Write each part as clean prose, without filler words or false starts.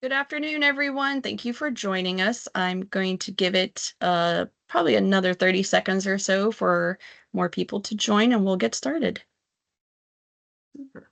Good afternoon, everyone. Thank you for joining us. I'm going to give it probably another 30 seconds or so for more people to join, and we'll get started. Super.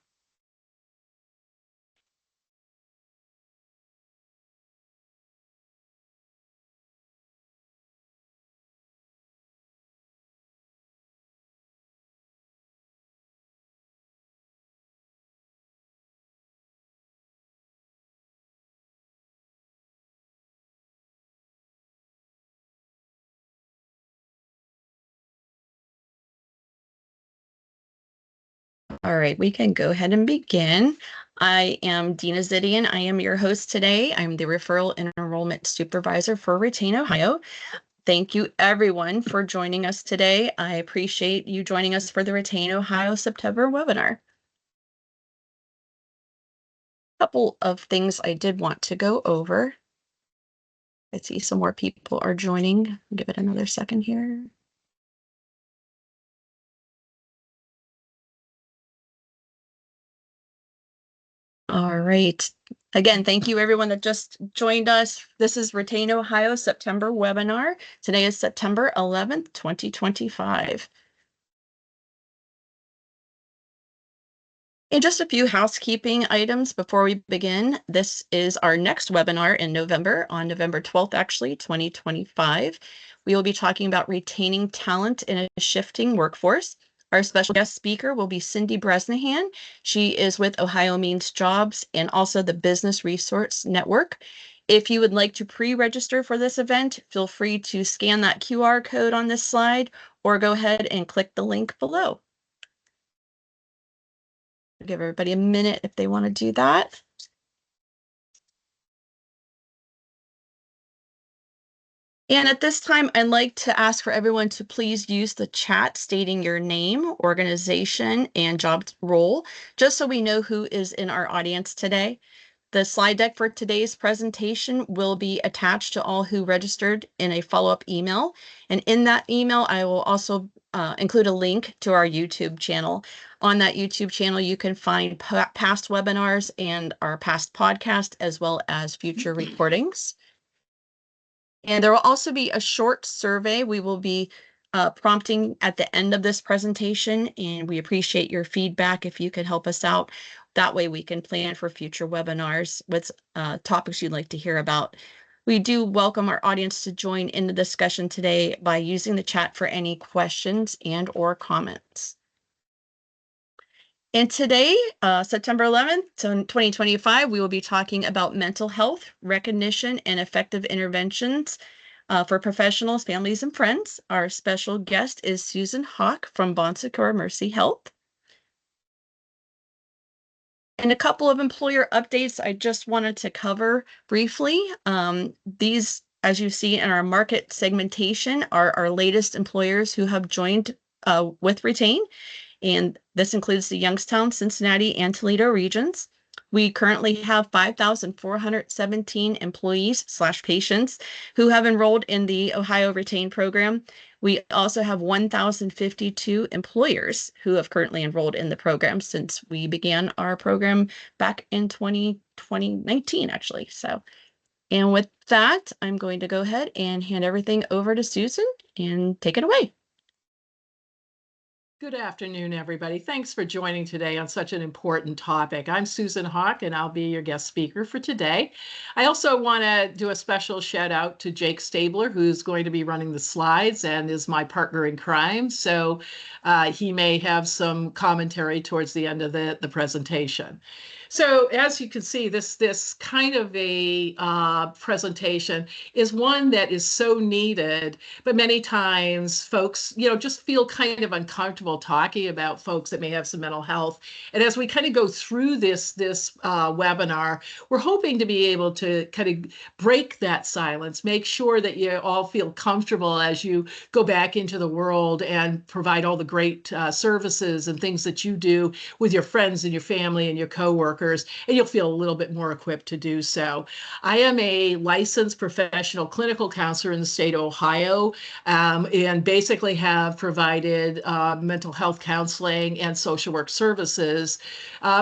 All right, we can go ahead and begin. I am Dina Zidian. I am your host today. I'm the Referral and Enrollment Supervisor for Retain Ohio. Thank you, everyone, for joining us today. I appreciate you joining us for the Retain Ohio September webinar. A couple of things I did want to go over. I see some more people are joining. Give it another second here. All right. Again, thank you everyone that just joined us. This is Retain Ohio September webinar. Today is September 11th, 2025. And just a few housekeeping items before we begin. This is our next webinar in November, on November 12th, actually, 2025. We will be talking about retaining talent in a shifting workforce. Our special guest speaker will be Cindy Bresnahan. She is with Ohio Means Jobs and also the Business Resource Network. If you would like to pre-register for this event, feel free to scan that QR code on this slide or go ahead and click the link below. Give everybody a minute if they want to do that. And at this time, I'd like to ask for everyone to please use the chat stating your name, organization, and job role, just so we know who is in our audience today. The slide deck for today's presentation will be attached to all who registered in a follow-up email. And in that email, I will also include a link to our YouTube channel. On that YouTube channel, you can find past webinars and our past podcast, as well as future recordings. And there will also be a short survey we will be prompting at the end of this presentation, and we appreciate your feedback if you could help us out. That way we can plan for future webinars with topics you'd like to hear about. We do welcome our audience to join in the discussion today by using the chat for any questions and or comments. And today, September 11th, 2025, we will be talking about mental health, recognition, and effective interventions for professionals, families, and friends. Our special guest is Susan Hawk from Bon Secours Mercy Health. And a couple of employer updates I just wanted to cover briefly. These, as you see in our market segmentation, are our latest employers who have joined with Retain. And this includes the Youngstown, Cincinnati, and Toledo regions. We currently have 5,417 employees/patients who have enrolled in the Ohio Retain program. We also have 1,052 employers who have currently enrolled in the program since we began our program back in 2019, actually. So, and with that, I'm going to go ahead and hand everything over to Susan and take it away. Good afternoon, everybody. Thanks for joining today on such an important topic. I'm Susan Hawk, and I'll be your guest speaker for today. I also want to do a special shout out to Jake Stabler, who's going to be running the slides and is my partner in crime. So he may have some commentary towards the end of the presentation. So as you can see, this kind of a presentation is one that is so needed, but many times folks, just feel kind of uncomfortable talking about folks that may have some mental health. And as we kind of go through this webinar, we're hoping to be able to kind of break that silence, make sure that you all feel comfortable as you go back into the world and provide all the great services and things that you do with your friends and your family and your coworkers, and you'll feel a little bit more equipped to do so. I am a licensed professional clinical counselor in the state of Ohio, and basically have provided mental health counseling and social work services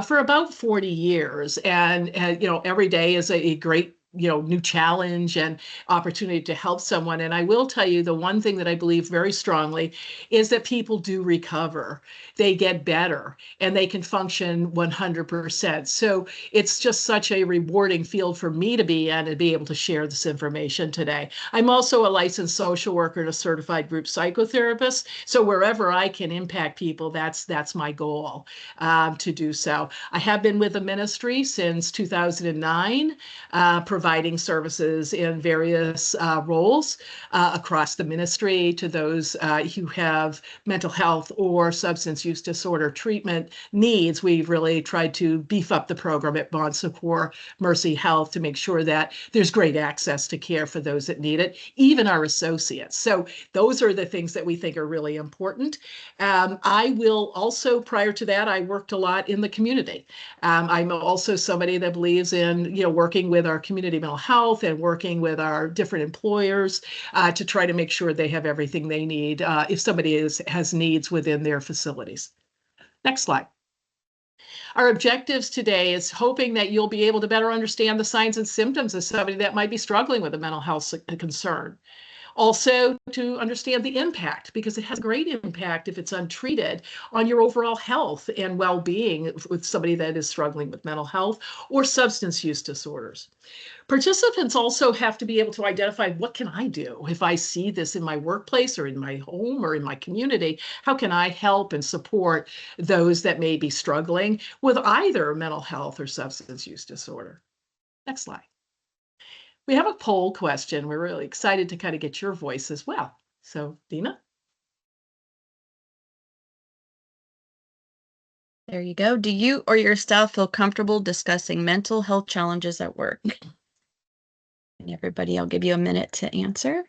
for about 40 years. And, every day is a great new challenge and opportunity to help someone. And I will tell you the one thing that I believe very strongly is that people do recover. They get better and they can function 100%. So it's just such a rewarding field for me to be in and be able to share this information today. I'm also a licensed social worker and a certified group psychotherapist. So wherever I can impact people, that's my goal to do so. I have been with the ministry since 2009, providing services in various roles across the ministry to those who have mental health or substance use disorder treatment needs. We've really tried to beef up the program at Secours Mercy Health to make sure that there's great access to care for those that need it, even our associates. So those are the things that we think are really important. I will also, prior to that, I worked a lot in the community. I'm also somebody that believes in, working with our community mental health and working with our different employers to try to make sure they have everything they need if somebody has needs within their facilities. Next slide. Our objectives today is hoping that you'll be able to better understand the signs and symptoms of somebody that might be struggling with a mental health concern. Also, to understand the impact, because it has a great impact if it's untreated on your overall health and well-being with somebody that is struggling with mental health or substance use disorders. Participants also have to be able to identify, what can I do if I see this in my workplace or in my home or in my community? How can I help and support those that may be struggling with either mental health or substance use disorder? Next slide. We have a poll question. We're really excited to kind of get your voice as well. So, Dina? There you go. Do you or your staff feel comfortable discussing mental health challenges at work? And everybody, I'll give you a minute to answer.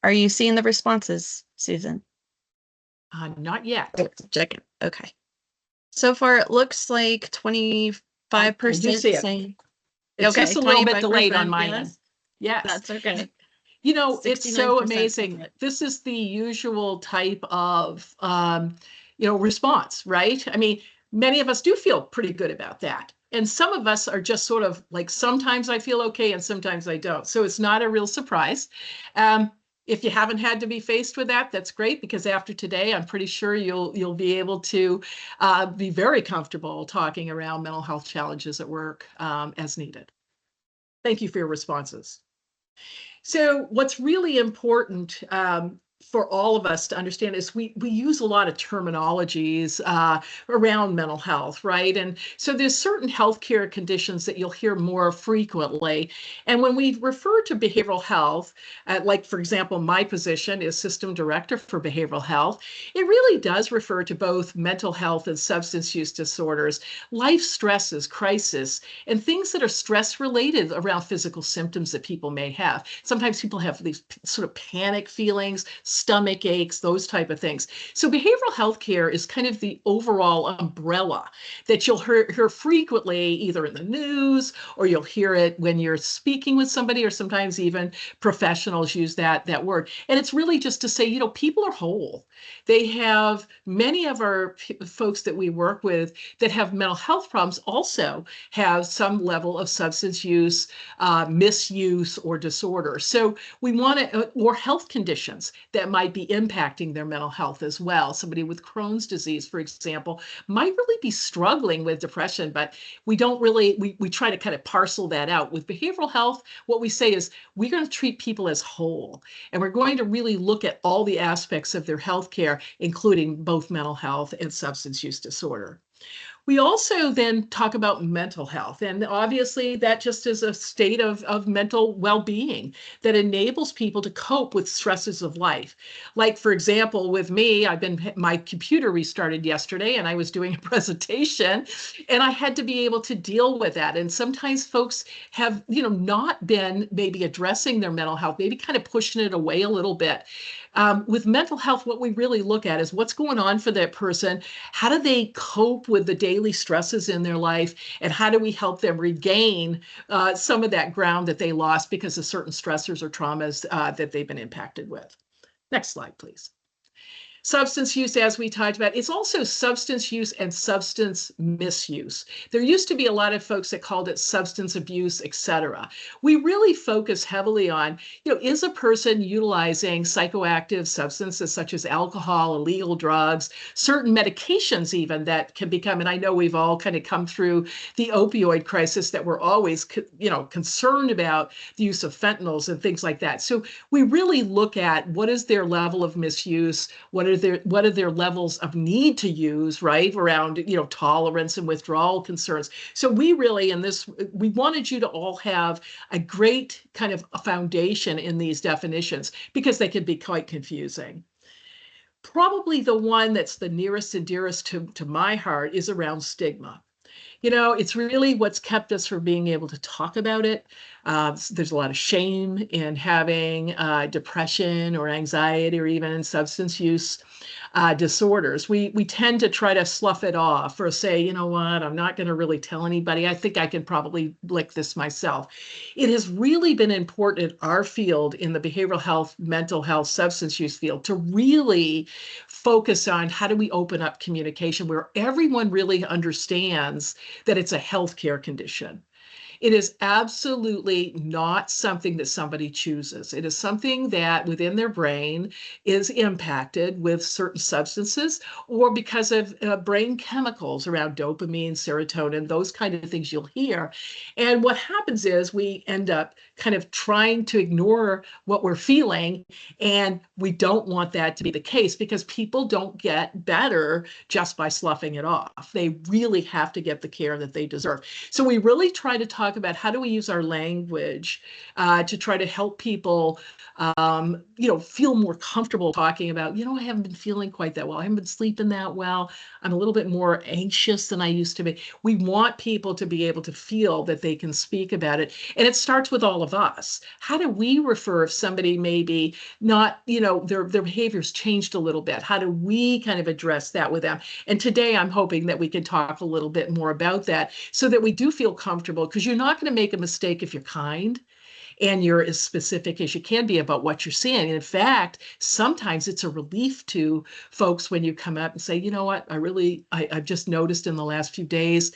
Are you seeing the responses, Susan? Not yet. Checking. Okay. So far, it looks like I do 25% see it. saying. It's Okay, just a little bit 25%, delayed on my end. yes. Yes. That's okay. It's so 69% amazing. separate. This is the usual type of, response, right? I mean, many of us do feel pretty good about that. And some of us are just sort of like, sometimes I feel okay and sometimes I don't. So it's not a real surprise. If you haven't had to be faced with that, that's great, because after today, I'm pretty sure you'll be able to be very comfortable talking around mental health challenges at work as needed. Thank you for your responses. So what's really important for all of us to understand is we use a lot of terminologies around mental health, right? And so there's certain healthcare conditions that you'll hear more frequently. And when we refer to behavioral health, like for example, my position is system director for behavioral health, it really does refer to both mental health and substance use disorders, life stresses, crisis, and things that are stress related around physical symptoms that people may have. Sometimes people have these sort of panic feelings, stomach aches, those type of things. So behavioral health care is kind of the overall umbrella that you'll hear frequently, either in the news or you'll hear it when you're speaking with somebody, or sometimes even professionals use that word. And it's really just to say, people are whole. They have, many of our folks that we work with that have mental health problems also have some level of substance use, misuse, or disorder. So we want to, or health conditions that might be impacting their mental health as well. Somebody with Crohn's disease, for example, might really be struggling with depression, but we don't really, we try to kind of parcel that out. With behavioral health, what we say is we're going to treat people as whole, and we're going to really look at all the aspects of their health care, including both mental health and substance use disorder. We also then talk about mental health. And obviously, that just is a state of mental well being that enables people to cope with stresses of life. Like, for example, with me, my computer restarted yesterday and I was doing a presentation and I had to be able to deal with that. And sometimes folks have, not been maybe addressing their mental health, maybe kind of pushing it away a little bit. With mental health, what we really look at is what's going on for that person. How do they cope with the daily stresses in their life? And how do we help them regain some of that ground that they lost because of certain stressors or traumas that they've been impacted with? Next slide, please. Substance use, as we talked about, it's also substance use and substance misuse. There used to be a lot of folks that called it substance abuse, etc. We really focus heavily on, is a person utilizing psychoactive substances such as alcohol, illegal drugs, certain medications even that can become, and I know we've all kind of come through the opioid crisis that we're always, concerned about the use of fentanyls and things like that. So we really look at what is their level of misuse, what are their levels of need to use, right, around tolerance and withdrawal concerns. So we really we wanted you to all have a great kind of a foundation in these definitions because they can be quite confusing. Probably the one that's the nearest and dearest to my heart is around stigma. It's really what's kept us from being able to talk about it. There's a lot of shame in having depression or anxiety or even substance use disorders. We tend to try to slough it off or say, you know what, I'm not going to really tell anybody. I think I can probably lick this myself. It has really been important in our field, in the behavioral health, mental health, substance use field, to really focus on how do we open up communication where everyone really understands that it's a healthcare condition. It is absolutely not something that somebody chooses. It is something that within their brain is impacted with certain substances or because of brain chemicals around dopamine, serotonin, those kind of things you'll hear. And what happens is we end up kind of trying to ignore what we're feeling. And we don't want that to be the case because people don't get better just by sloughing it off. They really have to get the care that they deserve. So we really try to talk about how do we use our language to try to help people feel more comfortable talking about, I haven't been feeling quite that well. I haven't been sleeping that well. I'm a little bit more anxious than I used to be. We want people to be able to feel that they can speak about it. And it starts with all of us. How do we refer if somebody maybe not, their behavior's changed a little bit? How do we kind of address that with them? And today I'm hoping that we can talk a little bit more about that so that we do feel comfortable, because you're not going to make a mistake if you're kind and you're as specific as you can be about what you're seeing. And in fact, sometimes it's a relief to folks when you come up and say, you know what, I've just noticed in the last few days,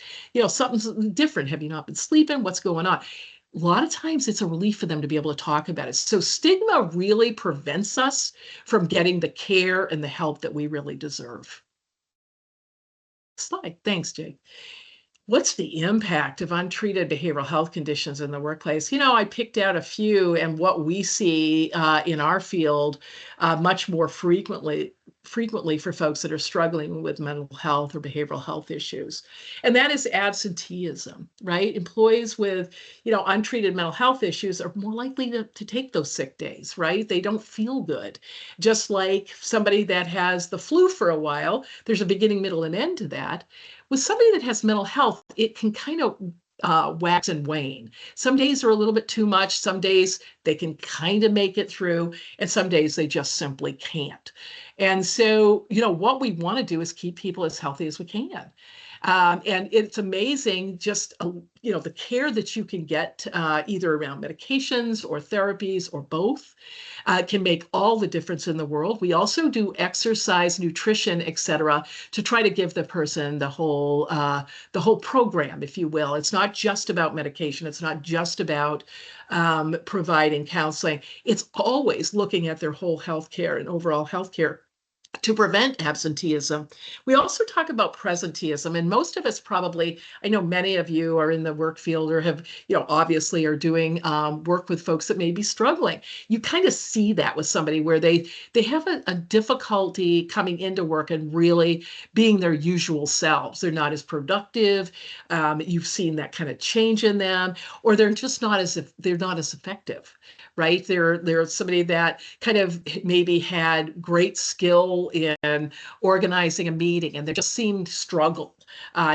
something's different. Have you not been sleeping? What's going on? A lot of times it's a relief for them to be able to talk about it. So stigma really prevents us from getting the care and the help that we really deserve. Slide. Thanks, Jake. What's the impact of untreated behavioral health conditions in the workplace? I picked out a few, and what we see in our field much more frequently for folks that are struggling with mental health or behavioral health issues. And that is absenteeism, right? Employees with, untreated mental health issues are more likely to take those sick days, right? They don't feel good. Just like somebody that has the flu for a while, there's a beginning, middle, and end to that. With somebody that has mental health, it can kind of wax and wane. Some days are a little bit too much. Some days they can kind of make it through, and some days they just simply can't. And so, what we want to do is keep people as healthy as we can. And it's amazing just, the care that you can get either around medications or therapies or both can make all the difference in the world. We also do exercise, nutrition, et cetera, to try to give the person the whole program, if you will. It's not just about medication. It's not just about providing counseling. It's always looking at their whole healthcare and overall healthcare to prevent absenteeism. We also talk about presenteeism, and most of us probably, I know many of you are in the work field or have, obviously are doing work with folks that may be struggling. You kind of see that with somebody where they have a difficulty coming into work and really being their usual selves. They're not as productive. You've seen that kind of change in them, or they're just not as if they're not as effective, right? They're somebody that kind of maybe had great skill in organizing a meeting, and they just seemed to struggle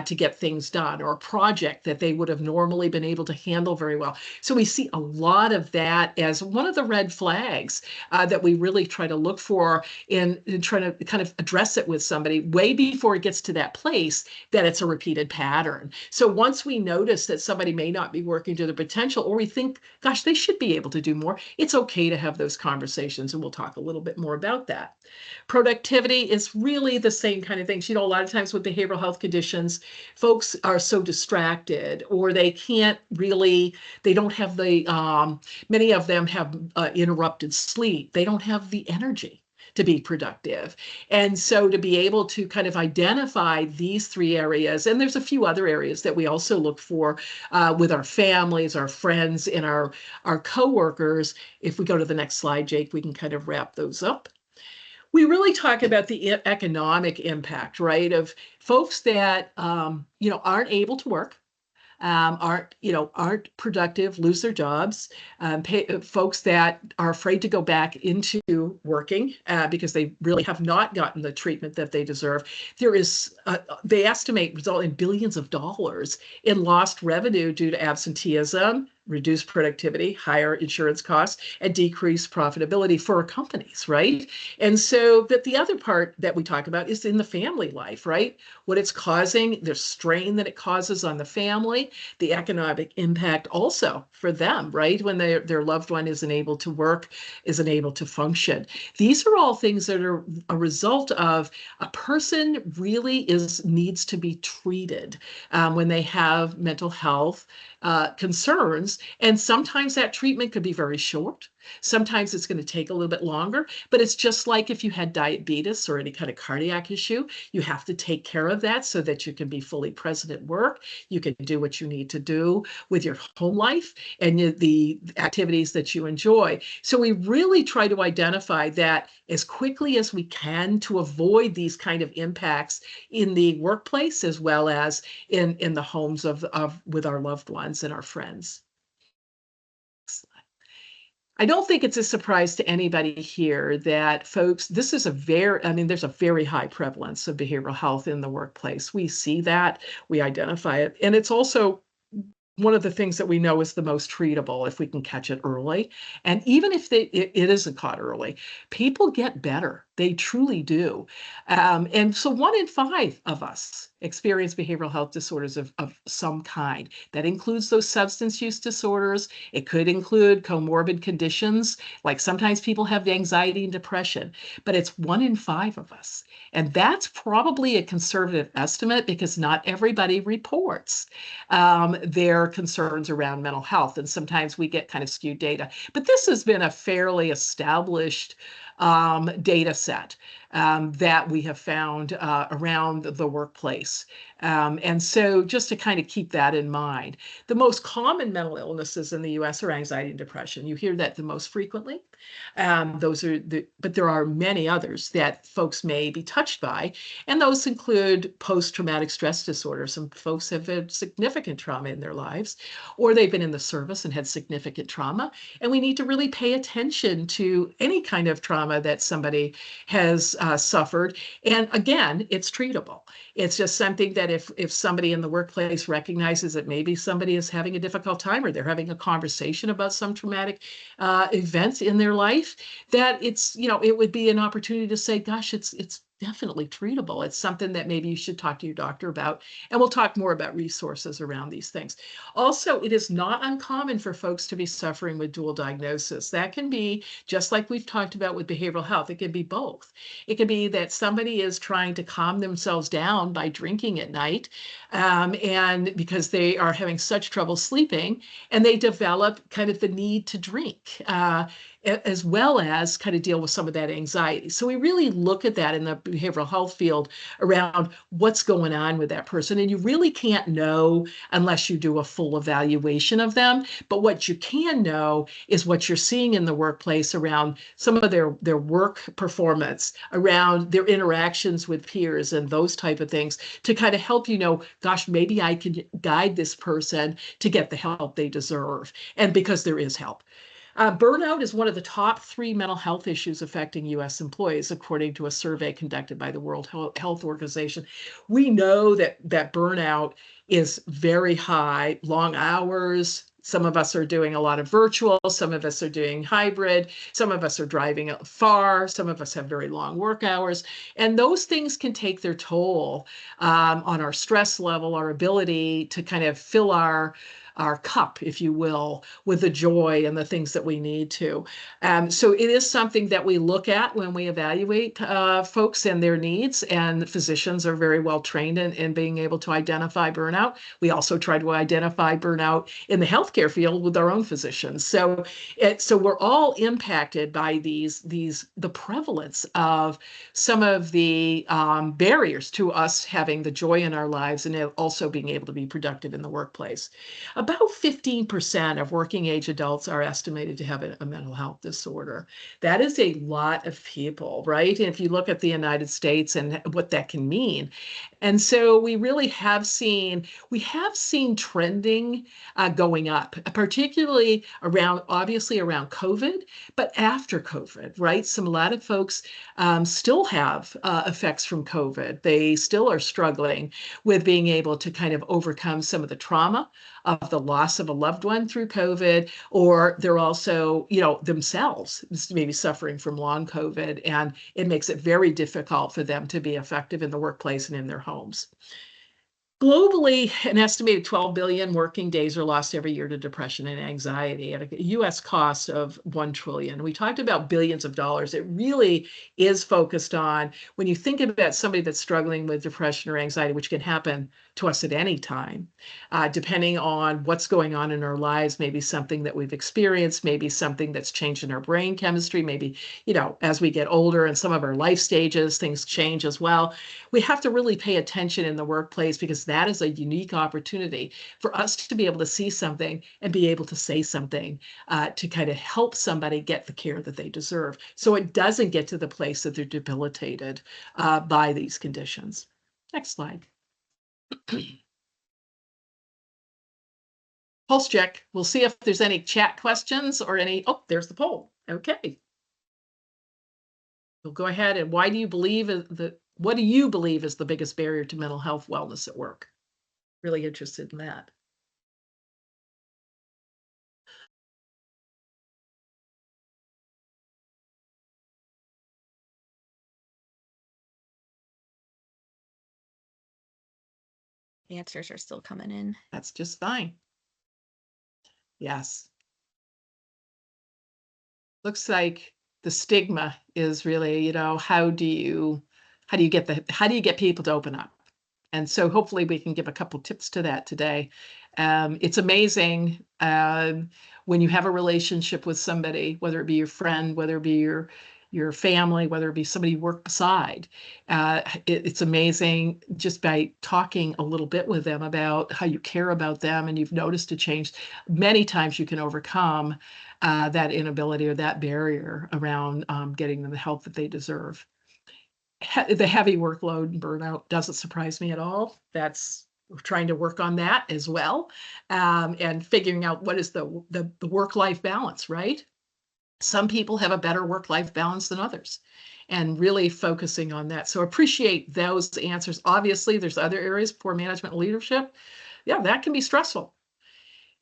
to get things done, or a project that they would have normally been able to handle very well. So we see a lot of that as one of the red flags that we really try to look for in trying to kind of address it with somebody way before it gets to that place that it's a repeated pattern. So once we notice that somebody may not be working to their potential, or we think, gosh, they should be able to do more, it's okay to have those conversations, and we'll talk a little bit more about that. Productivity is really the same kind of things. A lot of times with behavioral health conditions, folks are so distracted, or they can't really, they don't have many of them have interrupted sleep. They don't have the energy to be productive. And so to be able to kind of identify these three areas, and there's a few other areas that we also look for with our families, our friends, and our coworkers. If we go to the next slide, Jake, we can kind of wrap those up. We really talk about the economic impact, right, of folks that aren't able to work, aren't productive, lose their jobs, folks that are afraid to go back into working because they really have not gotten the treatment that they deserve. They estimate result in billions of dollars in lost revenue due to absenteeism, reduced productivity, higher insurance costs, and decreased profitability for companies, right? And so, but the other part that we talk about is in the family life, right? What it's causing, the strain that it causes on the family, the economic impact also for them, right? When their loved one isn't able to work, isn't able to function. These are all things that are a result of a person really needs to be treated when they have mental health concerns. And sometimes that treatment could be very short. Sometimes it's going to take a little bit longer, but it's just like if you had diabetes or any kind of cardiac issue, you have to take care of that so that you can be fully present at work. You can do what you need to do with your home life and the activities that you enjoy. So we really try to identify that as quickly as we can to avoid these kind of impacts in the workplace as well as in the homes of with our loved ones and our friends. I don't think it's a surprise to anybody here that folks, there's a very high prevalence of behavioral health in the workplace. We see that, we identify it, and it's also one of the things that we know is the most treatable if we can catch it early. And even if it isn't caught early, people get better. They truly do. And so 1 in 5 of us experience behavioral health disorders of some kind. That includes those substance use disorders. It could include comorbid conditions, like sometimes people have anxiety and depression, but it's 1 in 5 of us. And that's probably a conservative estimate because not everybody reports their concerns around mental health. And sometimes we get kind of skewed data. But this has been a fairly established data set that we have found around the workplace. And so just to kind of keep that in mind, the most common mental illnesses in the US are anxiety and depression. You hear that the most frequently. But there are many others that folks may be touched by, and those include post-traumatic stress disorder. Some folks have had significant trauma in their lives, or they've been in the service and had significant trauma. And we need to really pay attention to any kind of trauma that somebody has suffered. And again, it's treatable. It's just something that if somebody in the workplace recognizes that maybe somebody is having a difficult time, or they're having a conversation about some traumatic event in their life, that it would be an opportunity to say, gosh, it's definitely treatable. It's something that maybe you should talk to your doctor about. And we'll talk more about resources around these things. Also, it is not uncommon for folks to be suffering with dual diagnosis. That can be, just like we've talked about with behavioral health, it can be both. It can be that somebody is trying to calm themselves down by drinking at night, and because they are having such trouble sleeping, and they develop kind of the need to drink. as well as kind of deal with some of that anxiety. So we really look at that in the behavioral health field around what's going on with that person. And you really can't know unless you do a full evaluation of them. But what you can know is what you're seeing in the workplace around some of their work performance, around their interactions with peers and those type of things to kind of help you know, gosh, maybe I can guide this person to get the help they deserve. And because there is help. Burnout is one of the top 3 mental health issues affecting U.S. employees, according to a survey conducted by the World Health Organization. We know that burnout is very high, long hours. Some of us are doing a lot of virtual, some of us are doing hybrid, some of us are driving far, some of us have very long work hours. And those things can take their toll on our stress level, our ability to kind of fill our cup, if you will, with the joy and the things that we need to. So it is something that we look at when we evaluate folks and their needs, and physicians are very well trained in being able to identify burnout. We also try to identify burnout in the healthcare field with our own physicians. So we're all impacted by the prevalence of some of the barriers to us having the joy in our lives and also being able to be productive in the workplace. About 15% of working age adults are estimated to have a mental health disorder. That is a lot of people, right? And if you look at the United States and what that can mean. And so we really we have seen trending going up, particularly obviously around COVID, but after COVID, right? A lot of folks still have effects from COVID. They still are struggling with being able to kind of overcome some of the trauma of the loss of a loved one through COVID, or they're also, themselves maybe suffering from long COVID, and it makes it very difficult for them to be effective in the workplace and in their homes. Globally, an estimated 12 billion working days are lost every year to depression and anxiety at a US cost of 1 trillion. We talked about billions of dollars. It really is focused on when you think about somebody that's struggling with depression or anxiety, which can happen to us at any time, depending on what's going on in our lives, maybe something that we've experienced, maybe something that's changed in our brain chemistry, maybe, as we get older and some of our life stages, things change as well. We have to really pay attention in the workplace because that is a unique opportunity for us to be able to see something and be able to say something to kind of help somebody get the care that they deserve. So it doesn't get to the place that they're debilitated by these conditions. Next slide. Pulse check. We'll see if there's any chat questions or oh, there's the poll. Okay. We'll go ahead and what do you believe is the biggest barrier to mental health wellness at work? Really interested in that. Answers are still coming in. That's just fine. Yes. Looks like the stigma is really, how do you get people to open up? And so hopefully we can give a couple tips to that today. It's amazing when you have a relationship with somebody, whether it be your friend, whether it be your family, whether it be somebody you work beside. It's amazing just by talking a little bit with them about how you care about them and you've noticed a change. Many times you can overcome that inability or that barrier around getting them the help that they deserve. The heavy workload and burnout doesn't surprise me at all. We're trying to work on that as well, and figuring out what is the work-life balance, right? Some people have a better work-life balance than others, and really focusing on that. So appreciate those answers. Obviously, there's other areas, poor management and leadership. Yeah, that can be stressful.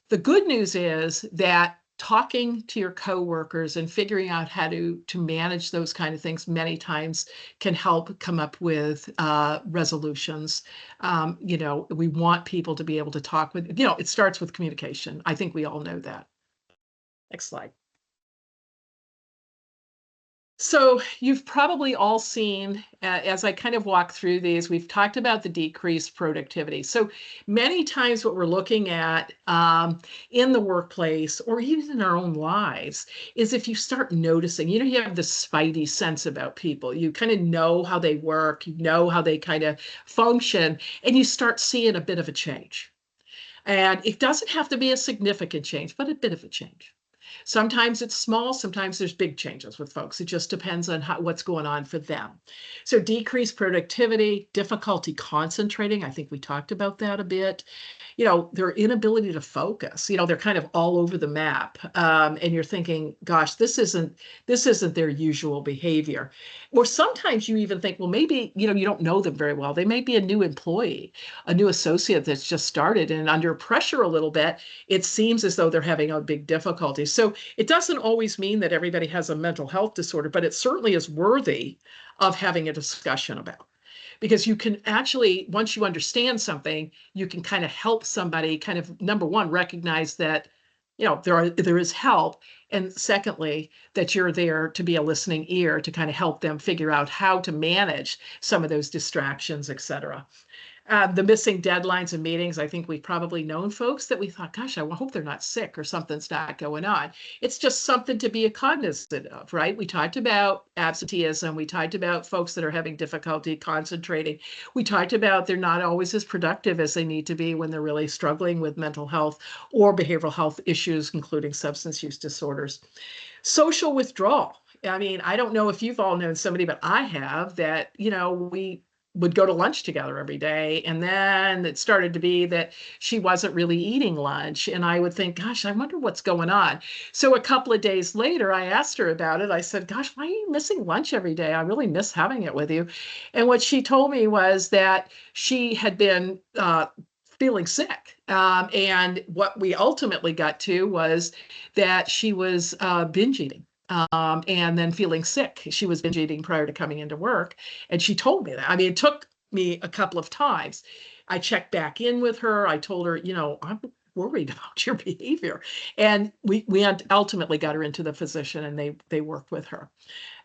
The good news is that talking to your coworkers and figuring out how to manage those kind of things many times can help come up with resolutions. We want people to be able to talk with, it starts with communication. I think we all know that. Next slide. So you've probably all seen, as I kind of walk through these, we've talked about the decreased productivity. So many times what we're looking at in the workplace or even in our own lives is if you start noticing, you have this spidey sense about people. You kind of know how they work, you know how they kind of function, and you start seeing a bit of a change. And it doesn't have to be a significant change, but a bit of a change. Sometimes it's small, sometimes there's big changes with folks. It just depends on what's going on for them. So decreased productivity, difficulty concentrating. I think we talked about that a bit. Their inability to focus. They're kind of all over the map, and you're thinking, "Gosh, this isn't their usual behavior." Or sometimes you even think, "Well, maybe you don't know them very well. They may be a new employee, a new associate that's just started, and under pressure a little bit, it seems as though they're having a big difficulty." So it doesn't always mean that everybody has a mental health disorder, but it certainly is worthy of having a discussion about because you can actually, once you understand something, you can kind of help somebody kind of, number one, recognize that there is help, and secondly, that you're there to be a listening ear to kind of help them figure out how to manage some of those distractions, et cetera. The missing deadlines and meetings, I think we've probably known folks that we thought, gosh, I hope they're not sick or something's not going on. It's just something to be cognizant of, right? We talked about absenteeism. We talked about folks that are having difficulty concentrating. We talked about they're not always as productive as they need to be when they're really struggling with mental health or behavioral health issues, including substance use disorders. Social withdrawal. I mean, I don't know if you've all known somebody, but I have that, we would go to lunch together every day. And then it started to be that she wasn't really eating lunch. And I would think, gosh, I wonder what's going on. So a couple of days later, I asked her about it. I said, gosh, why are you missing lunch every day? I really miss having it with you. And what she told me was that she had been feeling sick. And what we ultimately got to was that she was binge eating. And then feeling sick. She was binge eating prior to coming into work. And she told me that. I mean, it took me a couple of times. I checked back in with her. I told her, I'm worried about your behavior. And we ultimately got her into the physician and they worked with her.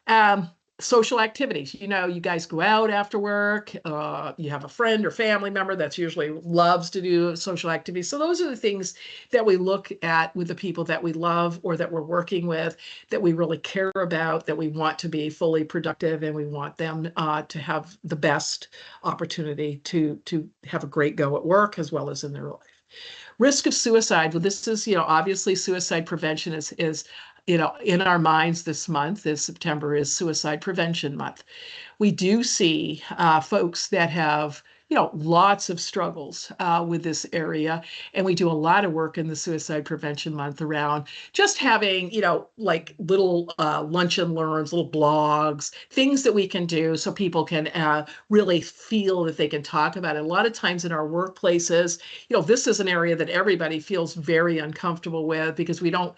Um, Social activities. You guys go out after work. You have a friend or family member that's usually loves to do social activities. So those are the things that we look at with the people that we love or that we're working with, that we really care about, that we want to be fully productive, and we want them to have the best opportunity to have a great go at work as well as in their life. Risk of suicide. Well, this is, obviously suicide prevention is in our minds this month. This September is Suicide Prevention Month. We do see folks that have, lots of struggles with this area. And we do a lot of work in the Suicide Prevention Month around just having, like little lunch and learns, little blogs, things that we can do so people can really feel that they can talk about it. A lot of times in our workplaces, this is an area that everybody feels very uncomfortable with because we don't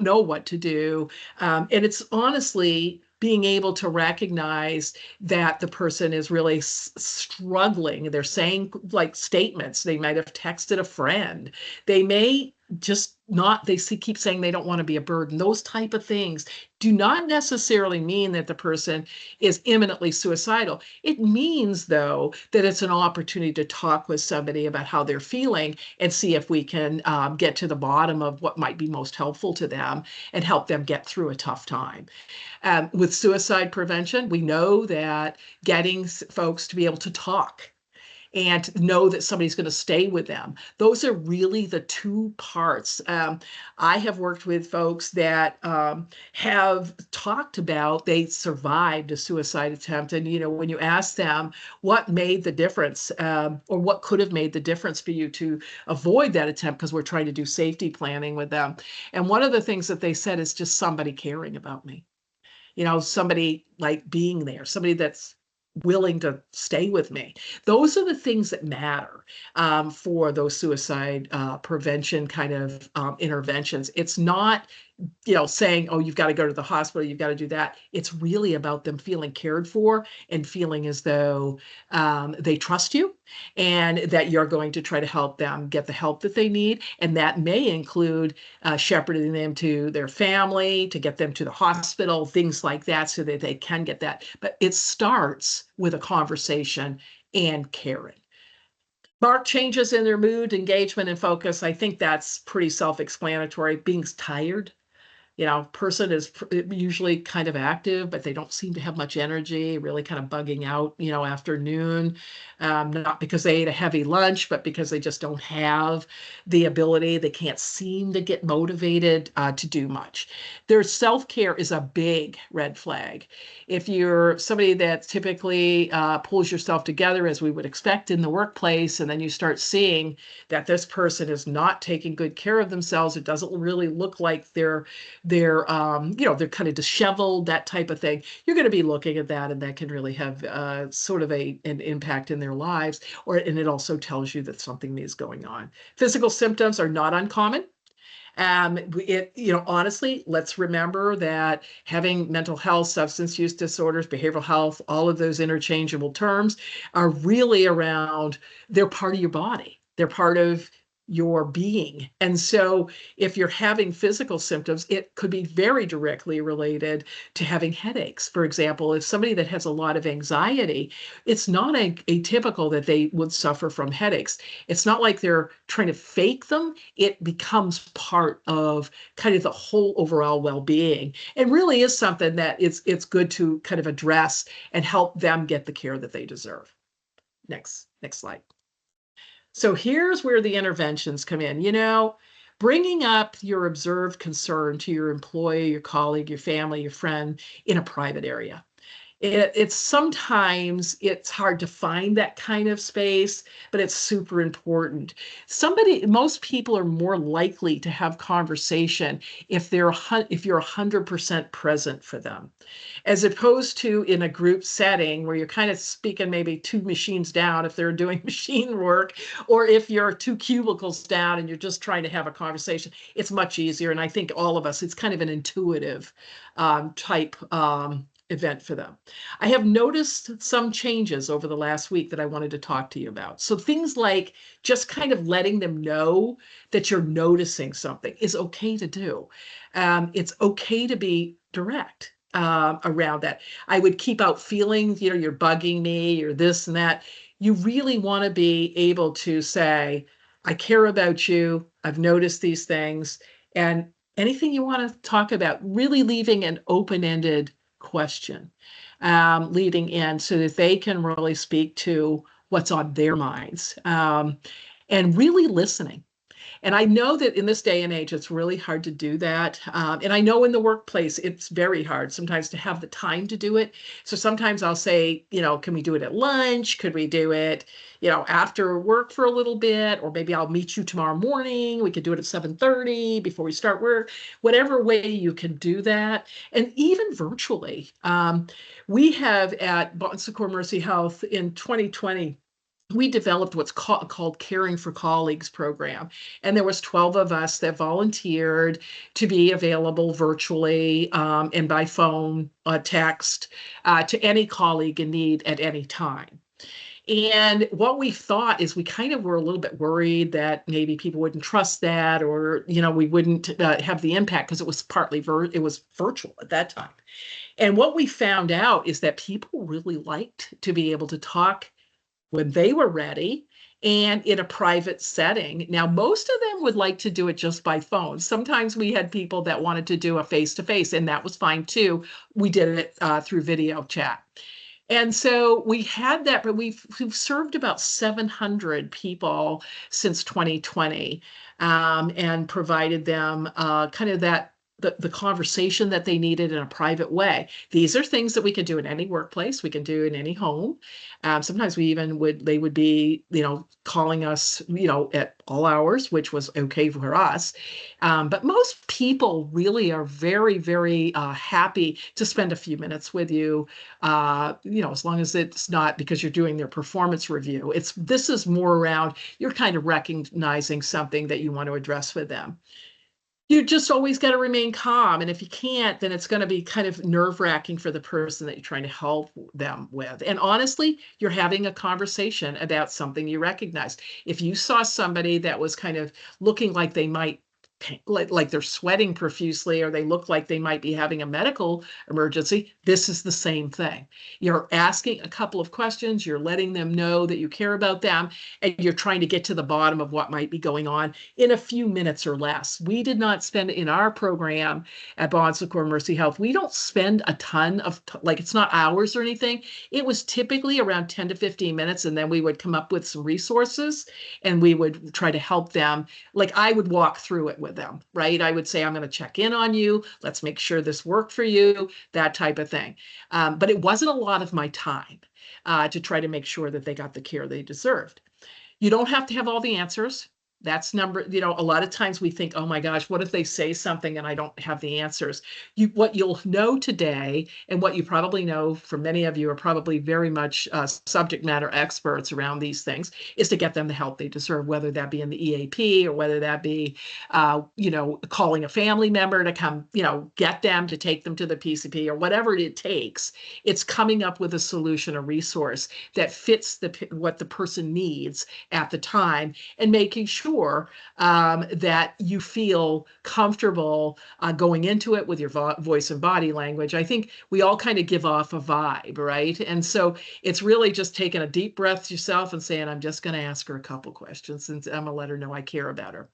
know what to do. And it's honestly being able to recognize that the person is really struggling. They're saying like statements. They might have texted a friend. They may just not, keep saying they don't want to be a burden. Those type of things do not necessarily mean that the person is imminently suicidal. It means, though, that it's an opportunity to talk with somebody about how they're feeling and see if we can get to the bottom of what might be most helpful to them and help them get through a tough time. With suicide prevention, we know that getting folks to be able to talk and know that somebody's going to stay with them. Those are really the two parts. I have worked with folks that have talked about they survived a suicide attempt. And, when you ask them what made the difference or what could have made the difference for you to avoid that attempt, because we're trying to do safety planning with them. And one of the things that they said is just somebody caring about me. Somebody like being there, somebody that's willing to stay with me. Those are the things that matter for those suicide prevention kind of interventions. It's not, saying, oh, you've got to go to the hospital, you've got to do that. It's really about them feeling cared for and feeling as though they trust you and that you're going to try to help them get the help that they need. And that may include shepherding them to their family, to get them to the hospital, things like that, so that they can get that. But it starts with a conversation and caring. Mark changes in their mood, engagement, and focus. I think that's pretty self-explanatory. Being tired, person is usually kind of active, but they don't seem to have much energy, really kind of bugging out, afternoon, not because they ate a heavy lunch, but because they just don't have the ability. They can't seem to get motivated to do much. Their self-care is a big red flag. If you're somebody that typically pulls yourself together, as we would expect in the workplace, and then you start seeing that this person is not taking good care of themselves, it doesn't really look like they're kind of disheveled, that type of thing, you're going to be looking at that, and that can really have sort of an impact in their lives. And it also tells you that something is going on. Physical symptoms are not uncommon. Honestly, let's remember that having mental health, substance use disorders, behavioral health, all of those interchangeable terms are really around, they're part of your body. They're part of your being. And so if you're having physical symptoms, it could be very directly related to having headaches. For example, if somebody that has a lot of anxiety, it's not atypical that they would suffer from headaches. It's not like they're trying to fake them. It becomes part of kind of the whole overall well-being, and really is something that it's good to kind of address and help them get the care that they deserve. Next slide. So here's where the interventions come in. Bringing up your observed concern to your employee, your colleague, your family, your friend in a private area. It's sometimes it's hard to find that kind of space, but it's super important. Most people are more likely to have conversation if you're 100% present for them, as opposed to in a group setting where you're kind of speaking maybe two machines down if they're doing machine work, or if you're two cubicles down and you're just trying to have a conversation. It's much easier. And I think all of us, it's kind of an intuitive type event for them. I have noticed some changes over the last week that I wanted to talk to you about. So things like just kind of letting them know that you're noticing something is okay to do. It's okay to be direct around that. I would keep out feelings, you're bugging me, you're this and that. You really want to be able to say, I care about you. I've noticed these things. And anything you want to talk about, really leaving an open-ended question leading in so that they can really speak to what's on their minds, and really listening. And I know that in this day and age, it's really hard to do that. And I know in the workplace, it's very hard sometimes to have the time to do it. So sometimes I'll say, can we do it at lunch? Could we do it, after work for a little bit? Or maybe I'll meet you tomorrow morning. We could do it at 7:30 before we start work. Whatever way you can do that. And even virtually. We have at Secours Mercy Health in 2020, we developed what's called Caring for Colleagues program. And there was 12 of us that volunteered to be available virtually and by phone, text, to any colleague in need at any time. And what we thought is we kind of were a little bit worried that maybe people wouldn't trust that, or, we wouldn't have the impact because it was it was virtual at that time. And what we found out is that people really liked to be able to talk when they were ready and in a private setting. Now, most of them would like to do it just by phone. Sometimes we had people that wanted to do a face-to-face, and that was fine too. We did it through video chat. And so we had that, but we've served about 700 people since 2020, and provided them kind of the conversation that they needed in a private way. These are things that we can do in any workplace. We can do in any home. Sometimes they would be, calling us, at all hours, which was okay for us. But most people really are very, very happy to spend a few minutes with you, as long as it's not because you're doing their performance review. This is more around, you're kind of recognizing something that you want to address with them. You just always got to remain calm. And if you can't, then it's going to be kind of nerve-wracking for the person that you're trying to help them with. And honestly, you're having a conversation about something you recognize. If you saw somebody that was kind of looking like they might like they're sweating profusely, or they look like they might be having a medical emergency, this is the same thing. You're asking a couple of questions, you're letting them know that you care about them, and you're trying to get to the bottom of what might be going on in a few minutes or less. We did not spend in our program at Bon Secours Mercy Health, we don't spend a ton of, like, it's not hours or anything. It was typically around 10 to 15 minutes, and then we would come up with some resources and we would try to help them. Like, I would walk through it with them, right? I would say, I'm going to check in on you. Let's make sure this worked for you, that type of thing. But it wasn't a lot of my time to try to make sure that they got the care they deserved. You don't have to have all the answers. That's a lot of times we think, oh my gosh, what if they say something and I don't have the answers? What you'll know today, and what you probably know, for many of you are probably very much subject matter experts around these things, is to get them the help they deserve, whether that be in the EAP, or whether that be, calling a family member to come, get them, to take them to the PCP, or whatever it takes. It's coming up with a solution, a resource that fits what the person needs at the time, and making sure that you feel comfortable going into it with your voice and body language. I think we all kind of give off a vibe, right? And so it's really just taking a deep breath yourself and saying, I'm just going to ask her a couple questions, and I'm going to let her know I care about her.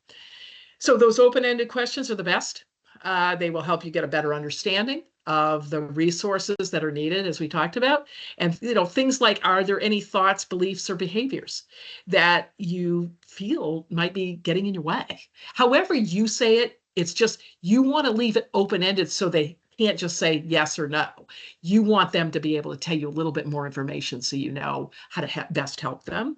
So those open-ended questions are the best. They will help you get a better understanding of the resources that are needed, as we talked about. And things like, are there any thoughts, beliefs, or behaviors that you feel might be getting in your way? However you say it, it's just, you want to leave it open-ended so they can't just say yes or no. You want them to be able to tell you a little bit more information so you know how to best help them.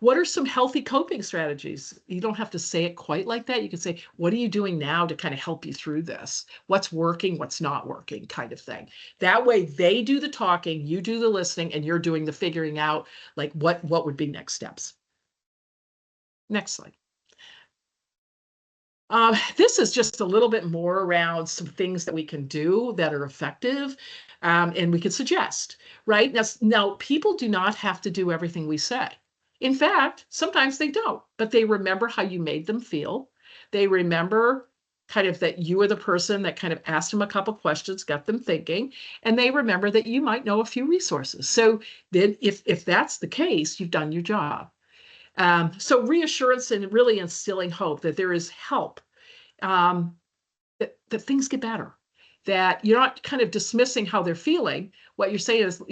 What are some healthy coping strategies? You don't have to say it quite like that. You can say, what are you doing now to kind of help you through this? What's working, what's not working, kind of thing. That way they do the talking, you do the listening, and you're doing the figuring out, like, what would be next steps. Next slide. This is just a little bit more around some things that we can do that are effective, and we can suggest, right? Now, people do not have to do everything we say. In fact, sometimes they don't, but they remember how you made them feel. They remember kind of that you were the person that kind of asked them a couple questions, got them thinking, and they remember that you might know a few resources. So then if that's the case, you've done your job. So reassurance and really instilling hope that there is help, that things get better, that you're not kind of dismissing how they're feeling. What you're saying is,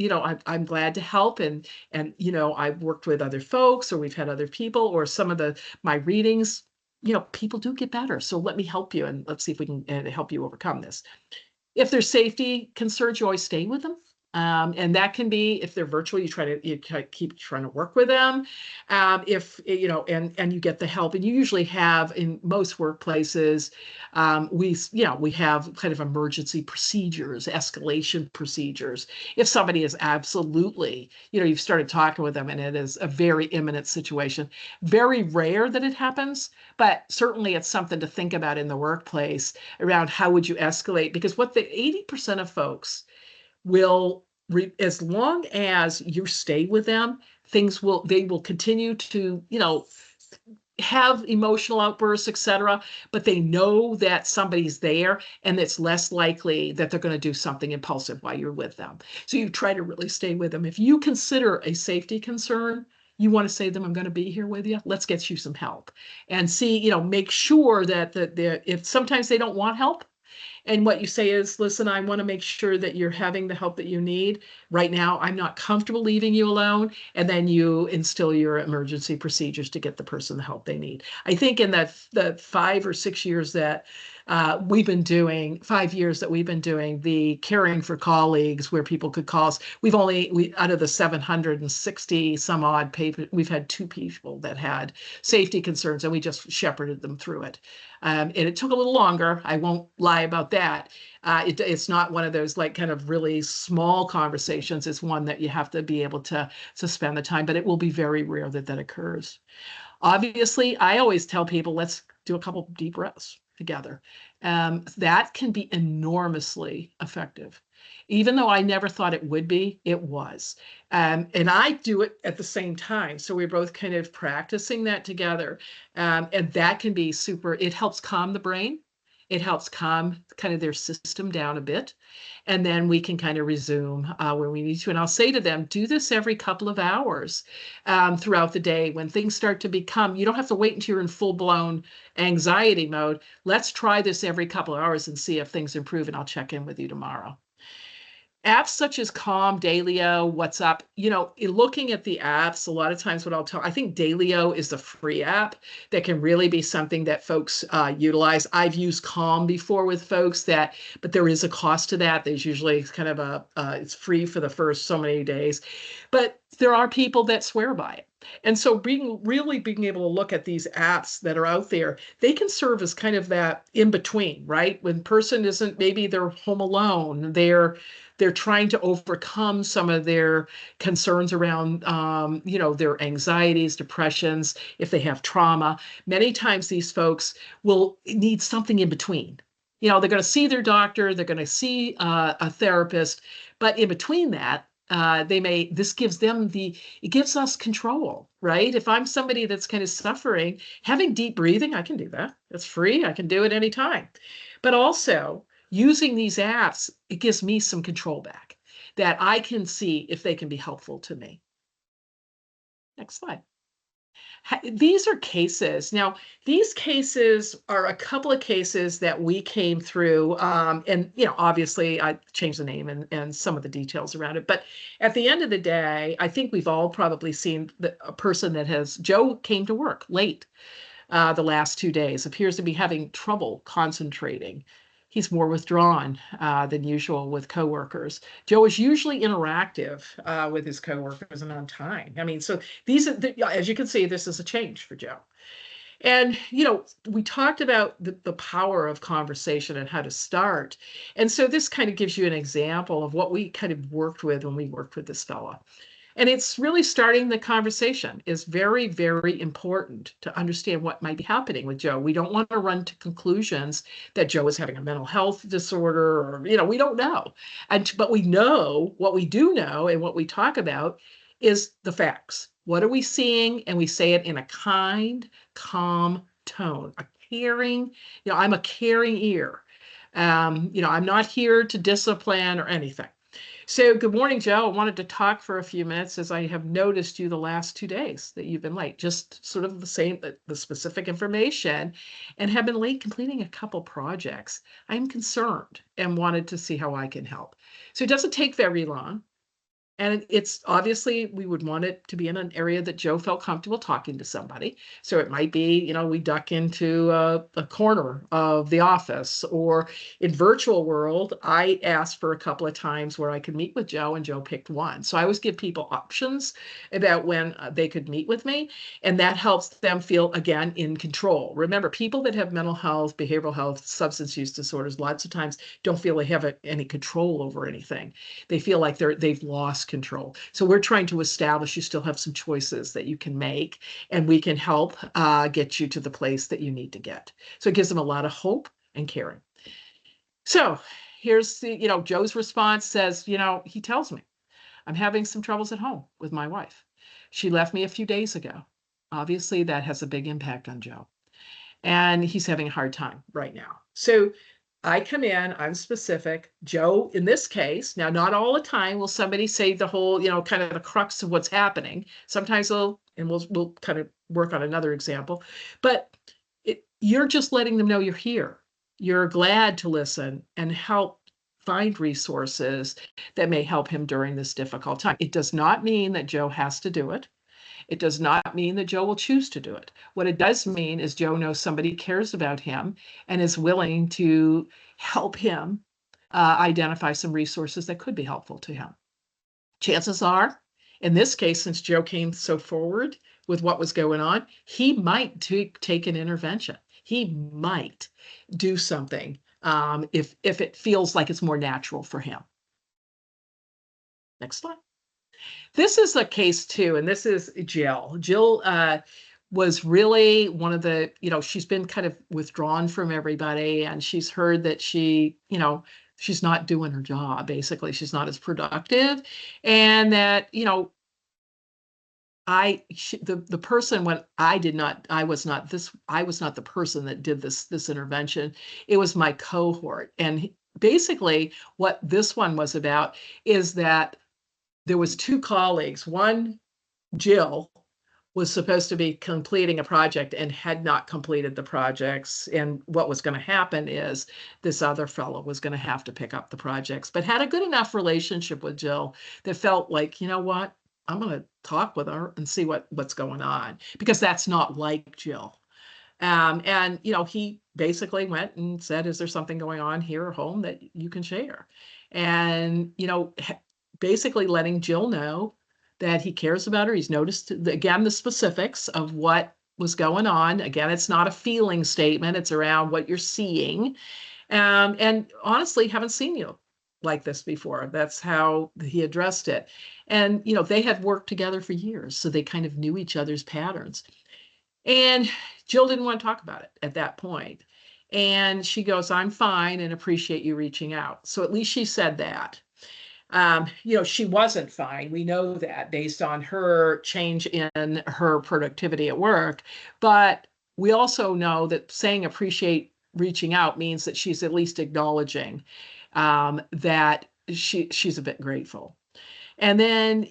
I'm glad to help, and I've worked with other folks, or we've had other people, or some of my readings, people do get better. So let me help you, and let's see if we can help you overcome this. If there's safety concerns, you always stay with them. And that can be, if they're virtual, you try to keep trying to work with them. If and you get the help, and you usually have, in most workplaces, we have kind of emergency procedures, escalation procedures. If somebody is absolutely, you've started talking with them and it is a very imminent situation, very rare that it happens, but certainly it's something to think about in the workplace around how would you escalate, because what the 80% of folks will, as long as you stay with them, they will continue to, have emotional outbursts, etc. But they know that somebody's there, and it's less likely that they're going to do something impulsive while you're with them. So you try to really stay with them. If you consider a safety concern, you want to say to them, I'm going to be here with you. Let's get you some help. And see, make sure that if sometimes they don't want help, and what you say is, listen, I want to make sure that you're having the help that you need. Right now, I'm not comfortable leaving you alone. And then you instill your emergency procedures to get the person the help they need. I think in the 5 or 6 years that we've been doing, 5 years that we've been doing the caring for colleagues, where people could call us, we out of the 760 some odd papers, we've had 2 people that had safety concerns, and we just shepherded them through it. And it took a little longer. I won't lie about that. It's not one of those like kind of really small conversations. It's one that you have to be able to spend the time, but it will be very rare that occurs. Obviously, I always tell people, let's do a couple deep breaths. together. That can be enormously effective. Even though I never thought it would be, it was. And I do it at the same time. So we're both kind of practicing that together. And that can be super, it helps calm the brain. It helps calm kind of their system down a bit. And then we can kind of resume where we need to. And I'll say to them, do this every couple of hours throughout the day. When things start to become, you don't have to wait until you're in full blown anxiety mode. Let's try this every couple of hours and see if things improve. And I'll check in with you tomorrow. Apps such as Calm, Dailyo, WhatsApp, looking at the apps, a lot of times what I'll tell, I think Dailyo is the free app that can really be something that folks utilize. I've used Calm before with folks but there is a cost to that. There's usually kind of it's free for the first so many days, but there are people that swear by it. And so being able to look at these apps that are out there, they can serve as kind of that in between, right? When person isn't, maybe they're home alone, they're trying to overcome some of their concerns around, their anxieties, depressions, if they have trauma. Many times these folks will need something in between. They're going to see their doctor, they're going to see a therapist, but in between that, this gives them it gives us control, right? If I'm somebody that's kind of suffering, having deep breathing, I can do that. It's free. I can do it anytime. But also, using these apps, it gives me some control back that I can see if they can be helpful to me. Next slide. These are cases. Now, these cases are a couple of cases that we came through. And, obviously I changed the name and some of the details around it. But at the end of the day, I think we've all probably seen a person Joe came to work late the last 2 days, appears to be having trouble concentrating. He's more withdrawn than usual with coworkers. Joe is usually interactive with his coworkers and on time. I mean, so as you can see, this is a change for Joe. And, we talked about the power of conversation and how to start. And so this kind of gives you an example of what we kind of worked with when we worked with this fella. And it's really starting the conversation is very, very important to understand what might be happening with Joe. We don't want to run to conclusions that Joe is having a mental health disorder or, we don't know. But we know what we do know and what we talk about is the facts. What are we seeing? And we say it in a kind, calm tone, a caring, I'm a caring ear. I'm not here to discipline or anything. So good morning, Joe. I wanted to talk for a few minutes as I have noticed you the last 2 days that you've been late, just sort of the specific information, and have been late completing a couple projects. I'm concerned and wanted to see how I can help. So it doesn't take very long. And it's obviously, we would want it to be in an area that Joe felt comfortable talking to somebody. So it might be, we duck into a corner of the office, or in virtual world, I asked for a couple of times where I could meet with Joe and Joe picked one. So I always give people options about when they could meet with me. And that helps them feel, again, in control. Remember, people that have mental health, behavioral health, substance use disorders, lots of times don't feel they have any control over anything. They feel like they've lost control. So we're trying to establish you still have some choices that you can make, and we can help get you to the place that you need to get. So it gives them a lot of hope and caring. So here's Joe's response says, he tells me, I'm having some troubles at home with my wife. She left me a few days ago. Obviously, that has a big impact on Joe. And he's having a hard time right now. So I come in, I'm specific. Joe, in this case, now not all the time will somebody say the whole, kind of the crux of what's happening. Sometimes we'll kind of work on another example, but you're just letting them know you're here. You're glad to listen and help find resources that may help him during this difficult time. It does not mean that Joe has to do it. It does not mean that Joe will choose to do it. What it does mean is Joe knows somebody cares about him and is willing to help him identify some resources that could be helpful to him. Chances are, in this case, since Joe came so forward with what was going on, he might take an intervention. He might do something if it feels like it's more natural for him. Next slide. This is a case too, and this is Jill. Jill was really one of the, she's been kind of withdrawn from everybody, and she's heard that she's not doing her job. Basically, she's not as productive, and that, the person when I was not the person that did this intervention. It was my cohort. And basically what this one was about is that there was two colleagues. One, Jill, was supposed to be completing a project and had not completed the projects. And what was going to happen is this other fellow was going to have to pick up the projects, but had a good enough relationship with Jill that felt like, you know what, I'm going to talk with her and see what's going on, because that's not like Jill. And he basically went and said, is there something going on here at home that you can share? And basically letting Jill know that he cares about her. He's noticed, again, the specifics of what was going on. Again, it's not a feeling statement. It's around what you're seeing. And honestly, haven't seen you like this before. That's how he addressed it. And, they had worked together for years, so they kind of knew each other's patterns. And Jill didn't want to talk about it at that point. And she goes, I'm fine and appreciate you reaching out. So at least she said that. She wasn't fine. We know that based on her change in her productivity at work. But we also know that saying appreciate reaching out means that she's at least acknowledging that she's a bit grateful. And then,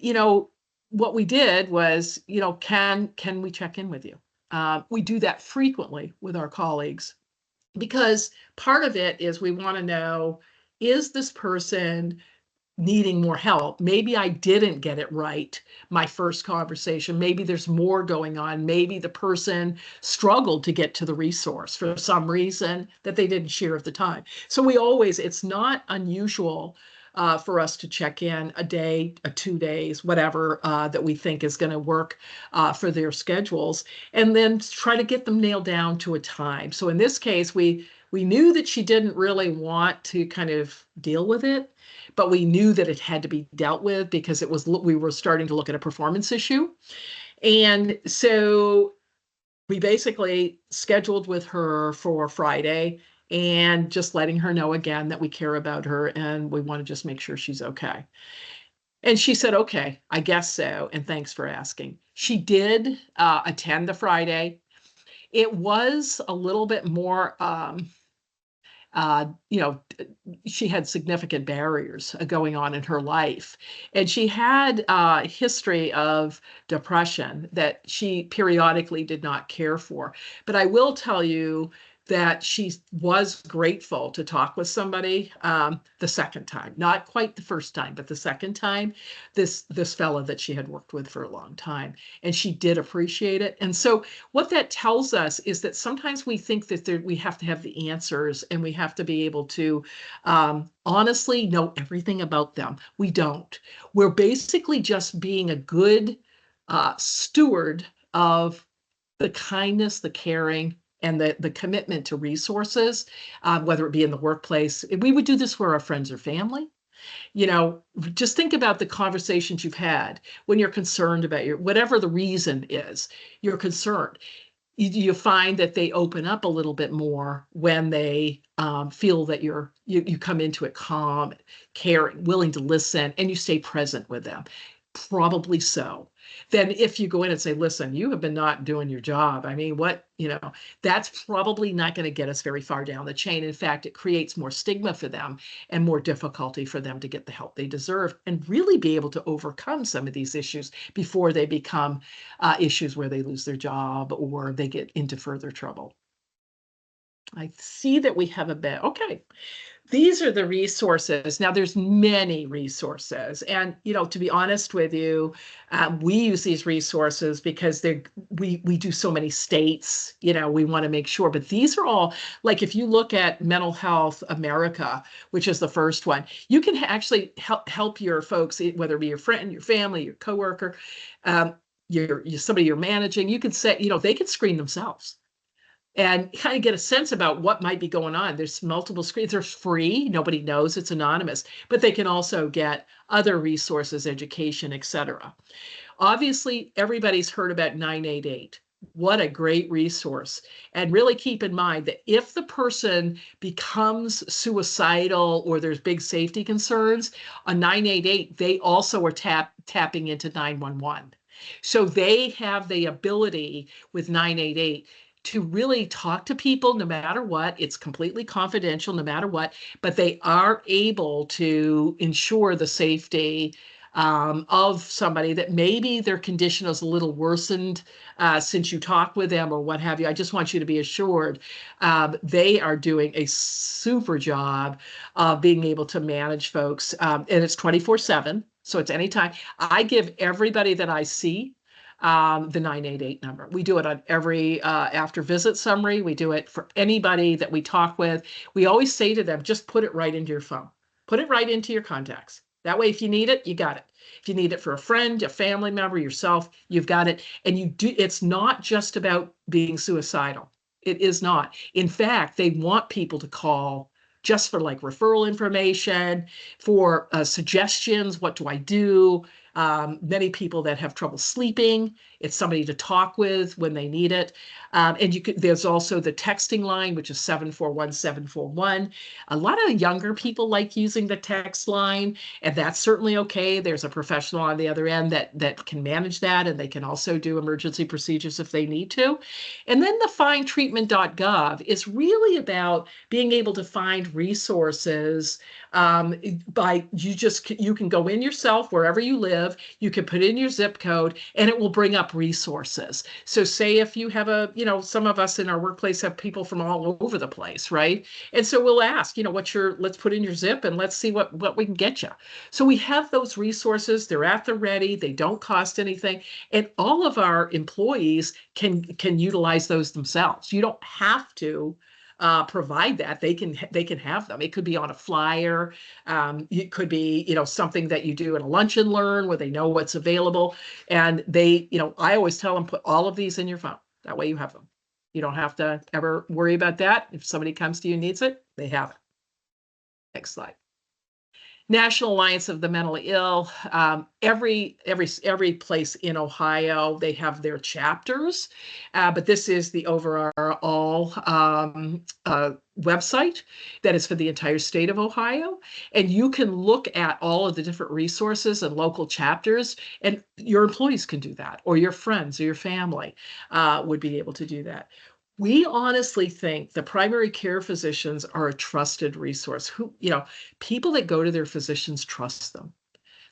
what we did was, can we check in with you? We do that frequently with our colleagues, because part of it is we want to know, is this person needing more help? Maybe I didn't get it right my first conversation. Maybe there's more going on. Maybe the person struggled to get to the resource for some reason that they didn't share at the time. So it's not unusual for us to check in a day, 2 days, whatever that we think is going to work for their schedules, and then try to get them nailed down to a time. So in this case, we knew that she didn't really want to kind of deal with it, but we knew that it had to be dealt with because we were starting to look at a performance issue. And so we basically scheduled with her for Friday, and just letting her know again that we care about her and we want to just make sure she's okay. And she said, okay, I guess so. And thanks for asking. She did attend the Friday. It was a little bit more, uh, you know, she had significant barriers going on in her life. And she had a history of depression that she periodically did not care for. But I will tell you that she was grateful to talk with somebody the second time, not quite the first time, but the second time, this fella that she had worked with for a long time. And she did appreciate it. And so what that tells us is that sometimes we think that we have to have the answers and we have to be able to honestly know everything about them. We don't. We're basically just being a good steward of the kindness, the caring, and the commitment to resources, whether it be in the workplace. We would do this for our friends or family. Just think about the conversations you've had when you're concerned about whatever the reason is, you're concerned. You find that they open up a little bit more when they feel that you come into it calm, caring, willing to listen, and you stay present with them. Probably so. Then if you go in and say, listen, you have been not doing your job. I mean, that's probably not going to get us very far down the chain. In fact, it creates more stigma for them and more difficulty for them to get the help they deserve and really be able to overcome some of these issues before they become issues where they lose their job or they get into further trouble. I see that we have a bit. Okay. These are the resources. Now, there's many resources. And, to be honest with you, we use these resources because we do so many states, we want to make sure. But these are all, like if you look at Mental Health America, which is the first one, you can actually help your folks, whether it be your friend, your family, your coworker, somebody you're managing. You can say, they can screen themselves and kind of get a sense about what might be going on. There's multiple screens. They're free. Nobody knows. It's anonymous. But they can also get other resources, education, etc. Obviously, everybody's heard about 988. what a great resource. And really keep in mind that if the person becomes suicidal or there's big safety concerns, on 988, they also are tapping into 911. So they have the ability with 988 to really talk to people no matter what. It's completely confidential no matter what, but they are able to ensure the safety of somebody that maybe their condition is a little worsened since you talked with them or what have you. I just want you to be assured they are doing a super job of being able to manage folks. And it's 24/7. So it's anytime. I give everybody that I see the 988 number. We do it on every after visit summary. We do it for anybody that we talk with. We always say to them, just put it right into your phone. Put it right into your contacts. That way, if you need it, you got it. If you need it for a friend, a family member, yourself, you've got it. And you do. It's not just about being suicidal. It is not. In fact, they want people to call just for like referral information, for suggestions. What do I do? Many people that have trouble sleeping, it's somebody to talk with when they need it. And there's also the texting line, which is 741-741. A lot of younger people like using the text line, and that's certainly okay. There's a professional on the other end that can manage that, and they can also do emergency procedures if they need to. And then the findtreatment.gov is really about being able to find resources by you can go in yourself wherever you live, you can put in your zip code and it will bring up resources. So say if you have some of us in our workplace have people from all over the place, right? And so we'll ask, let's put in your zip and let's see what we can get you. So we have those resources, they're at the ready, they don't cost anything, and all of our employees can utilize those themselves. You don't have to provide that. They can have them. It could be on a flyer. It could be something that you do in a lunch and learn where they know what's available. And I always tell them, put all of these in your phone. That way you have them. You don't have to ever worry about that. If somebody comes to you and needs it, they have it. Next slide. National Alliance of the Mentally Ill. Every place in Ohio, they have their chapters, but this is the overall website that is for the entire state of Ohio. And you can look at all of the different resources and local chapters, and your employees can do that, or your friends or your family would be able to do that. We honestly think the primary care physicians are a trusted resource. People that go to their physicians trust them.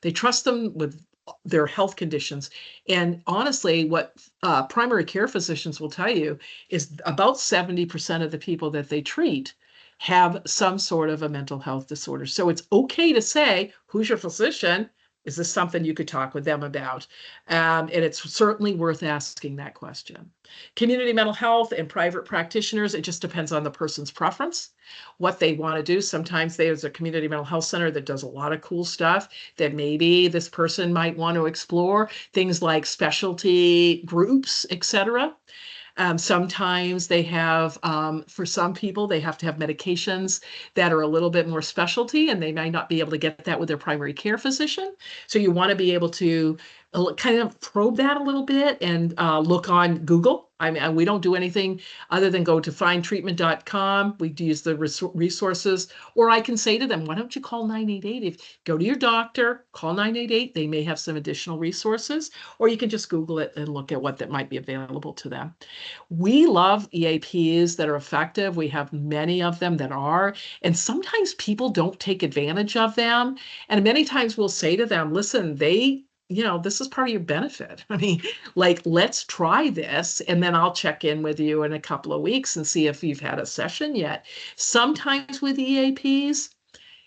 They trust them with their health conditions. And honestly, what primary care physicians will tell you is about 70% of the people that they treat have some sort of a mental health disorder. So it's okay to say, who's your physician? Is this something you could talk with them about? And it's certainly worth asking that question. Community mental health and private practitioners, it just depends on the person's preference, what they want to do. Sometimes there's a community mental health center that does a lot of cool stuff that maybe this person might want to explore, things like specialty groups, etc. Sometimes they have, for some people, they have to have medications that are a little bit more specialty, and they might not be able to get that with their primary care physician. So you want to be able to kind of probe that a little bit and look on Google. I mean, we don't do anything other than go to findtreatment.com. We use the resources, or I can say to them, why don't you call 988? If go to your doctor, call 988. They may have some additional resources, or you can just Google it and look at what that might be available to them. We love EAPs that are effective. We have many of them that are, and sometimes people don't take advantage of them. And many times we'll say to them, listen, this is part of your benefit. I mean, let's try this, and then I'll check in with you in a couple of weeks and see if you've had a session yet. Sometimes with EAPs,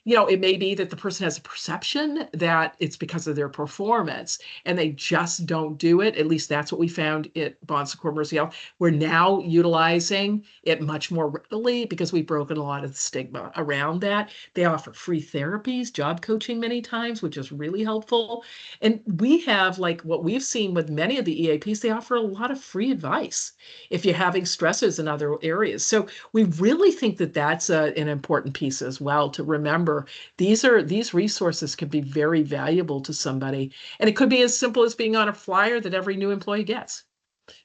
it may be that the person has a perception that it's because of their performance and they just don't do it. At least that's what we found at Bon Secours Mercy Health. We're now utilizing it much more readily because we've broken a lot of the stigma around that. They offer free therapies, job coaching many times, which is really helpful. And we have, what we've seen with many of the EAPs, they offer a lot of free advice if you're having stresses in other areas. So we really think that that's an important piece as well to remember. These resources can be very valuable to somebody, and it could be as simple as being on a flyer that every new employee gets.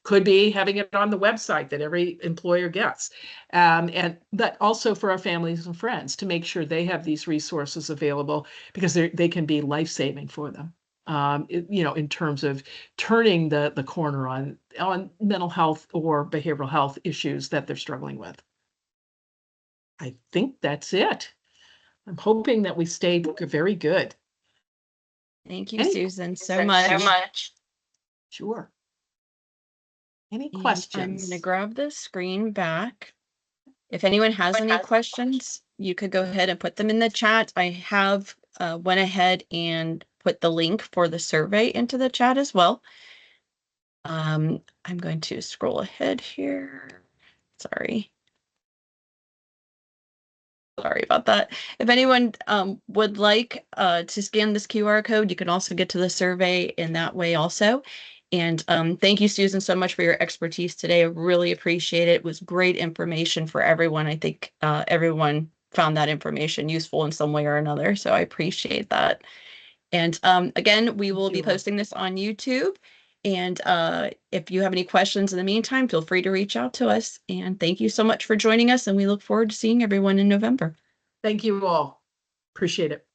Could be having it on the website that every employer gets. And but also for our families and friends to make sure they have these resources available because they can be life-saving for them. In terms of turning the corner on mental health or behavioral health issues that they're struggling with. I think that's it. I'm hoping that we stayed very good. Thank you, Any Susan, so questions? So much. much. Sure. Any And I'm going to questions? grab the screen back. If anyone has any questions, you could go ahead and put them in the chat. I have went ahead and put the link for the survey into the chat as well. I'm going to scroll ahead here. Sorry. Sorry about that. If anyone would like to scan this QR code, you can also get to the survey in that way also. And thank you, Susan, so much for your expertise today. I really appreciate it. It was great information for everyone. I think everyone found that information useful in some way or another. So I appreciate that. And again, we will be posting this on YouTube. And if you have any questions in the meantime, feel free to reach out to us. And thank you so much for joining us. And we look forward to seeing everyone in November. Thank you all. Appreciate it.